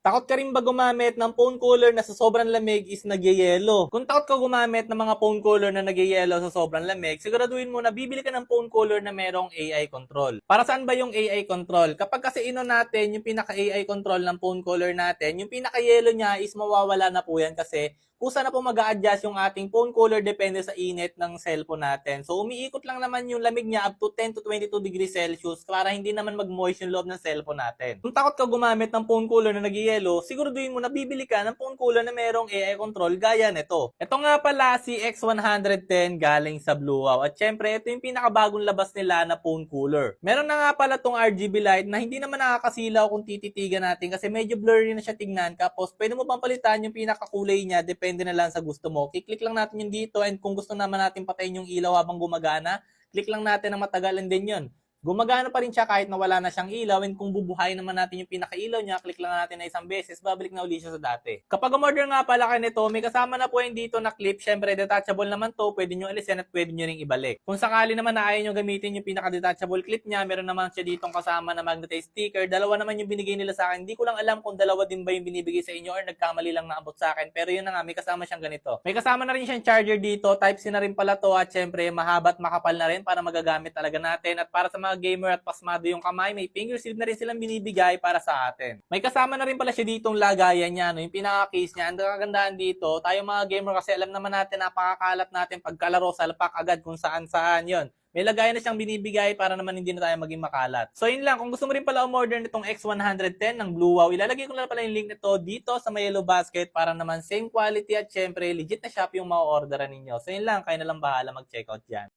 Takot ka rin ba gumamit ng phone cooler na sa sobrang lamig is nagyayelo? Kung takot ka gumamit ng mga phone cooler na nagyayelo sa sobrang lamig, siguraduhin mo na bibili ka ng phone cooler na merong AI control. Para saan ba yung AI control? Kapag kasi ino natin yung pinaka-AI control ng phone cooler natin, yung pinaka-yelo niya is mawawala na po yan kasi kusa na po mag-a-adjust yung ating phone cooler depende sa init ng cellphone natin. So umiikot lang naman yung lamig niya up to 10 to 22 degrees Celsius para hindi naman mag-moist yung loob ng cellphone natin. Kung takot ka gumamit ng phone cooler na nagyayelo, siguraduhin mo na bibili ka ng phone cooler na merong AI control gaya nito. Ito nga pala si X110 galing sa Blue Wow. At syempre, ito yung pinakabagong labas nila na phone cooler. Meron na nga pala tong RGB light na hindi naman nakakasilaw kung tititigan natin kasi medyo blurry na siya tignan. Tapos pwede mo pang palitan yung pinakakulay niya, depende na lang sa gusto mo. Kiklik lang natin yung dito and kung gusto naman natin patayin yung ilaw habang gumagana, click lang natin ng matagalan din yun. Gumagana pa rin siya kahit na wala na siyang ilaw and kung bubuhayin naman natin yung pinakailaw niya, click lang natin na isang beses, babalik na uli siya sa dati. Kapag umorder nga pala kayo nito, may kasama na po yung dito na clip. Syempre, detachable naman to, pwede nyo alisin at pwede nyo ring ibalik. Kung sakali naman na ayaw nyo gamitin yung pinaka-detachable clip niya, meron naman siya ditong kasama na magnetized sticker. Dalawa naman yung binigay nila sa akin. Hindi ko lang alam kung dalawa din ba yung binibigay sa inyo or nagkamali lang naabot sa akin. Pero yun na nga, may kasama siyang ganito. May kasama na rin siyang charger dito, Type-C na rin pala to at syempre mahaba at makapal na rin para magagamit talaga natin. At para sa mga gamer at pasmado yung kamay, may finger seal na rin silang binibigay para sa atin. May kasama na rin pala siya ditong lagayan niya, no? Yung pinaka-case niya. Ang kagandahan dito, tayo mga gamer kasi alam naman natin napakakalat natin pagkalaro, salpak agad kung saan-saan yon. May lagayan na siyang binibigay para naman hindi na tayo maging makalat. So yun lang, kung gusto mo rin pala umorder nitong X110 ng Blue Wow, ilalagay ko na pala yung link nito dito sa may yellow basket para naman same quality at syempre legit na shop yung ma-orderan ninyo. So yun lang, kayo na lang bahala mag-checkout dyan.